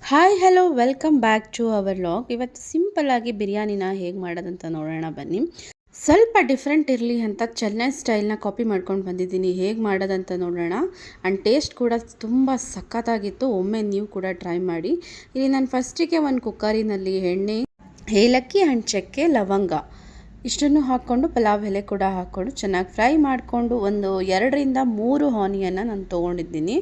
Hi hello welcome back to our log. ಇವತ್ತು simple ಆಗಿ ಬಿರಿಯಾನಿನ ಹೇಗೆ ಮಾಡೋದಂತ ನೋಡೋಣ ಬನ್ನಿ. ಸ್ವಲ್ಪ ಡಿಫ್ರೆಂಟ್ ಇರಲಿ ಅಂತ ಚೆನ್ನೈ ಸ್ಟೈಲ್ನ ಕಾಪಿ ಮಾಡ್ಕೊಂಡು ಬಂದಿದ್ದೀನಿ. ಹೇಗೆ ಮಾಡೋದಂತ ನೋಡೋಣ. ಆ್ಯಂಡ್ ಟೇಸ್ಟ್ ಕೂಡ ತುಂಬ ಸಖತ್ತಾಗಿತ್ತು. ಒಮ್ಮೆ ನೀವು ಕೂಡ ಟ್ರೈ ಮಾಡಿ. ಇಲ್ಲಿ ನಾನು ಫಸ್ಟಿಗೆ ಒಂದು ಕುಕ್ಕರಿನಲ್ಲಿ ಎಣ್ಣೆ, ಏಲಕ್ಕಿ ಆ್ಯಂಡ್ ಚಕ್ಕೆ, ಲವಂಗ ಇಷ್ಟನ್ನು ಹಾಕ್ಕೊಂಡು ಪಲಾವ್ ಎಲೆ ಕೂಡ ಹಾಕ್ಕೊಂಡು ಚೆನ್ನಾಗಿ ಫ್ರೈ ಮಾಡಿಕೊಂಡು ಒಂದು 2-3 ಆನಿಯನ್ನ ನಾನು ತೊಗೊಂಡಿದ್ದೀನಿ.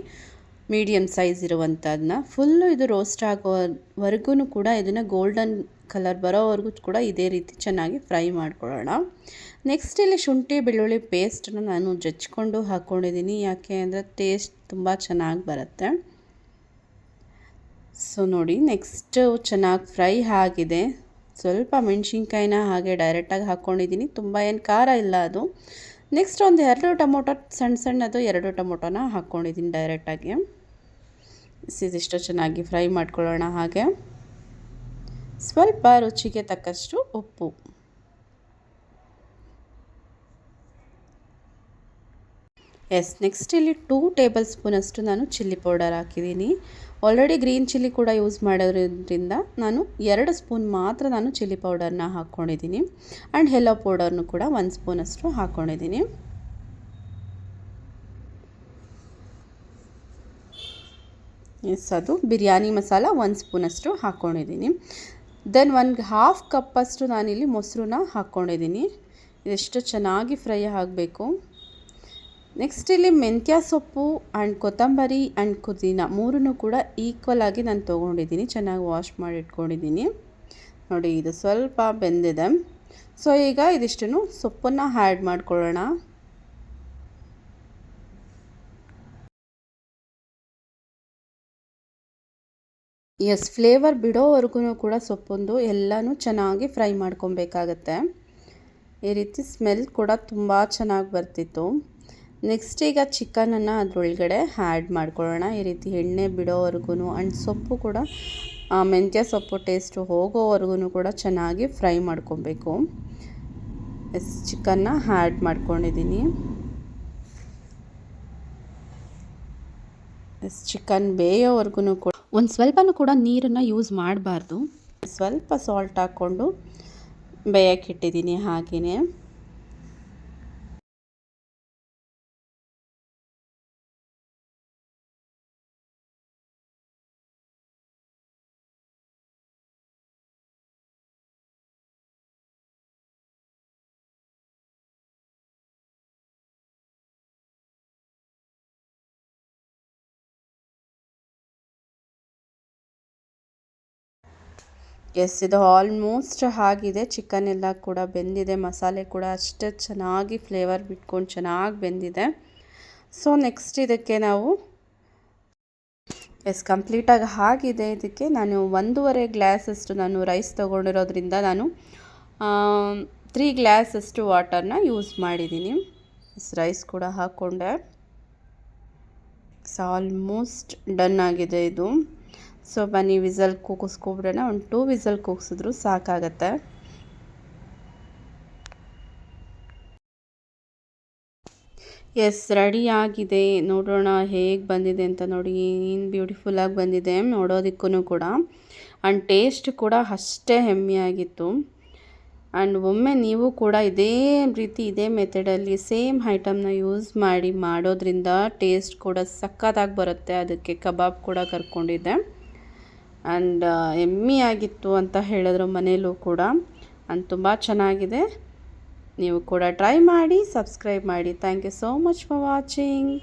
ಮೀಡಿಯಮ್ ಸೈಜ್ ಇರುವಂಥದ್ದನ್ನ ಫುಲ್ಲು ಇದು ರೋಸ್ಟ್ ಆಗೋವರೆಗೂ ಕೂಡ ಇದನ್ನು ಗೋಲ್ಡನ್ ಕಲರ್ ಬರೋವರೆಗೂ ಕೂಡ ಇದೇ ರೀತಿ ಚೆನ್ನಾಗಿ ಫ್ರೈ ಮಾಡ್ಕೊಳ್ಳೋಣ. ನೆಕ್ಸ್ಟ್ ಇಲ್ಲಿ ಶುಂಠಿ ಬೆಳ್ಳುಳ್ಳಿ ಪೇಸ್ಟನ್ನು ನಾನು ಜಜ್ಜಿಕೊಂಡು ಹಾಕ್ಕೊಂಡಿದ್ದೀನಿ. ಯಾಕೆ ಅಂದರೆ ಟೇಸ್ಟ್ ತುಂಬ ಚೆನ್ನಾಗಿ ಬರುತ್ತೆ. ಸೊ ನೋಡಿ, ನೆಕ್ಸ್ಟು ಚೆನ್ನಾಗಿ ಫ್ರೈ ಆಗಿದೆ. ಸ್ವಲ್ಪ ಮೆಣಸಿನ್ಕಾಯಿನ ಹಾಗೆ ಡೈರೆಕ್ಟಾಗಿ ಹಾಕ್ಕೊಂಡಿದ್ದೀನಿ. ತುಂಬ ಏನು ಖಾರ ಇಲ್ಲ ಅದು. ನೆಕ್ಸ್ಟ್ ಒಂದು 2 ಟೊಮೊಟೊ ಸಣ್ಣದು 2 ಟೊಮೊಟೊನ ಹಾಕ್ಕೊಂಡಿದ್ದೀನಿ ಡೈರೆಕ್ಟಾಗಿ. ಇದಿಷ್ಟು ಚೆನ್ನಾಗಿ ಫ್ರೈ ಮಾಡ್ಕೊಳ್ಳೋಣ. ಹಾಗೆ ಸ್ವಲ್ಪ ರುಚಿಗೆ ತಕ್ಕಷ್ಟು ಉಪ್ಪು. ನೆಕ್ಸ್ಟ್ ಇಲ್ಲಿ 2 ಟೇಬಲ್ ಸ್ಪೂನಷ್ಟು ನಾನು ಚಿಲ್ಲಿ ಪೌಡರ್ ಹಾಕಿದ್ದೀನಿ. ಆಲ್ರೆಡಿ ಗ್ರೀನ್ ಚಿಲ್ಲಿ ಕೂಡ ಯೂಸ್ ಮಾಡೋದ್ರಿಂದ ನಾನು 2 ಸ್ಪೂನ್ ಮಾತ್ರ ನಾನು ಚಿಲ್ಲಿ ಪೌಡರ್ನ ಹಾಕ್ಕೊಂಡಿದ್ದೀನಿ. ಆ್ಯಂಡ್ ಯೆಲ್ಲೋ ಪೌಡರ್ನು ಕೂಡ 1 ಸ್ಪೂನಷ್ಟು ಹಾಕ್ಕೊಂಡಿದ್ದೀನಿ. ಅದು ಬಿರಿಯಾನಿ ಮಸಾಲ 1 ಸ್ಪೂನಷ್ಟು ಹಾಕ್ಕೊಂಡಿದ್ದೀನಿ. ದೆನ್ 1/2 ಕಪ್ಪಷ್ಟು ನಾನಿಲ್ಲಿ ಮೊಸರನ್ನ ಹಾಕ್ಕೊಂಡಿದ್ದೀನಿ. ಇದೆಷ್ಟು ಚೆನ್ನಾಗಿ ಫ್ರೈ ಆಗಬೇಕು. ನೆಕ್ಸ್ಟ್ ಇಲ್ಲಿ ಮೆಂತ್ಯ ಸೊಪ್ಪು ಆ್ಯಂಡ್ ಕೊತ್ತಂಬರಿ ಆ್ಯಂಡ್ ಪುದೀನ 3 ಕೂಡ ಈಕ್ವಲ್ ಆಗಿ ನಾನು ತೊಗೊಂಡಿದ್ದೀನಿ. ಚೆನ್ನಾಗಿ ವಾಶ್ ಮಾಡಿ ಇಟ್ಕೊಂಡಿದ್ದೀನಿ. ನೋಡಿ, ಇದು ಸ್ವಲ್ಪ ಬೆಂದಿದೆ. ಸೊ ಈಗ ಇದಿಷ್ಟನ್ನು ಸೊಪ್ಪನ್ನು ಆ್ಯಡ್ ಮಾಡ್ಕೊಳ್ಳೋಣ. ಫ್ಲೇವರ್ ಬಿಡೋವರೆಗೂ ಕೂಡ ಸೊಪ್ಪೊಂದು ಎಲ್ಲನೂ ಚೆನ್ನಾಗಿ ಫ್ರೈ ಮಾಡ್ಕೊಬೇಕಾಗತ್ತೆ. ಈ ರೀತಿ ಸ್ಮೆಲ್ ಕೂಡ ತುಂಬ ಚೆನ್ನಾಗಿ ಬರ್ತಿತ್ತು. ನೆಕ್ಸ್ಟ್ ಈಗ ಚಿಕನನ್ನು ಅದರೊಳಗಡೆ ಆ್ಯಡ್ ಮಾಡ್ಕೊಳ್ಳೋಣ. ಈ ರೀತಿ ಎಣ್ಣೆ ಬಿಡೋವರೆಗೂ ಆ್ಯಂಡ್ ಸೊಪ್ಪು ಕೂಡ ಮೆಂತ್ಯ ಸೊಪ್ಪು ಟೇಸ್ಟು ಹೋಗೋವರೆಗೂ ಕೂಡ ಚೆನ್ನಾಗಿ ಫ್ರೈ ಮಾಡ್ಕೊಬೇಕು. ಚಿಕನ್ನ ಆ್ಯಡ್ ಮಾಡ್ಕೊಂಡಿದ್ದೀನಿ. ಚಿಕನ್ ಬೇಯೋವರೆಗೂ ಕೂಡ ಒಂದು ಸ್ವಲ್ಪನೂ ಕೂಡ ನೀರನ್ನು ಯೂಸ್ ಮಾಡಬಾರ್ದು. ಸ್ವಲ್ಪ ಸಾಲ್ಟ್ ಹಾಕ್ಕೊಂಡು ಬೇಯಕ್ಕಿಟ್ಟಿದ್ದೀನಿ. ಹಾಗೆಯೇ ಇದು ಆಲ್ಮೋಸ್ಟ್ ಆಗಿದೆ. ಚಿಕನ್ ಎಲ್ಲ ಕೂಡ ಬೆಂದಿದೆ. ಮಸಾಲೆ ಕೂಡ ಅಷ್ಟೇ ಚೆನ್ನಾಗಿ ಫ್ಲೇವರ್ ಬಿಟ್ಕೊಂಡು ಚೆನ್ನಾಗಿ ಬೆಂದಿದೆ. ಸೊ ನೆಕ್ಸ್ಟ್ ಇದಕ್ಕೆ ನಾವು ಕಂಪ್ಲೀಟಾಗಿ ಆಗಿದೆ. ಇದಕ್ಕೆ ನಾನು 1.5 ಗ್ಲಾಸಷ್ಟು ನಾನು ರೈಸ್ ತೊಗೊಂಡಿರೋದ್ರಿಂದ ನಾನು 3 ಗ್ಲಾಸಷ್ಟು ವಾಟರ್ನ ಯೂಸ್ ಮಾಡಿದ್ದೀನಿ. ರೈಸ್ ಕೂಡ ಹಾಕ್ಕೊಂಡೆ. ಆಲ್ಮೋಸ್ಟ್ ಡನ್ ಆಗಿದೆ ಇದು. ಸೊ ಬನ್ನಿ ವಿಸಲ್ ಕೂಗಿಸ್ಕೊಬಿಡೋಣ. ಒಂದು 2 ವಿಸಲ್ ಕೂಗಿಸಿದ್ರು ಸಾಕಾಗತ್ತೆ. ರೆಡಿ ಆಗಿದೆ. ನೋಡೋಣ ಹೇಗೆ ಬಂದಿದೆ ಅಂತ. ನೋಡಿ, ಏನು ಬ್ಯೂಟಿಫುಲ್ಲಾಗಿ ಬಂದಿದೆ ನೋಡೋದಕ್ಕೂ ಕೂಡ. ಆ್ಯಂಡ್ ಟೇಸ್ಟ್ ಕೂಡ ಅಷ್ಟೇ ಹೆಮ್ಮೆಯಾಗಿತ್ತು. ಆ್ಯಂಡ್ ಒಮ್ಮೆ ನೀವು ಕೂಡ ಇದೇ ರೀತಿ ಇದೇ ಮೆಥಡಲ್ಲಿ ಸೇಮ್ ಐಟಮ್ನ ಯೂಸ್ ಮಾಡಿ ಮಾಡೋದ್ರಿಂದ ಟೇಸ್ಟ್ ಕೂಡ ಸಖತ್ತಾಗಿ ಬರುತ್ತೆ. ಅದಕ್ಕೆ ಕಬಾಬ್ ಕೂಡ ಕರ್ಕೊಂಡಿದ್ದೆ. ಆ್ಯಂಡ್ ಎಮ್ಮಿಯಾಗಿತ್ತು ಅಂತ ಹೇಳಿದ್ರು ಮನೇಲೂ ಕೂಡ. ಆ್ಯಂಡ್ ತುಂಬ ಚೆನ್ನಾಗಿದೆ. ನೀವು ಕೂಡ ಟ್ರೈ ಮಾಡಿ, ಸಬ್ಸ್ಕ್ರೈಬ್ ಮಾಡಿ. Thank you so much for watching.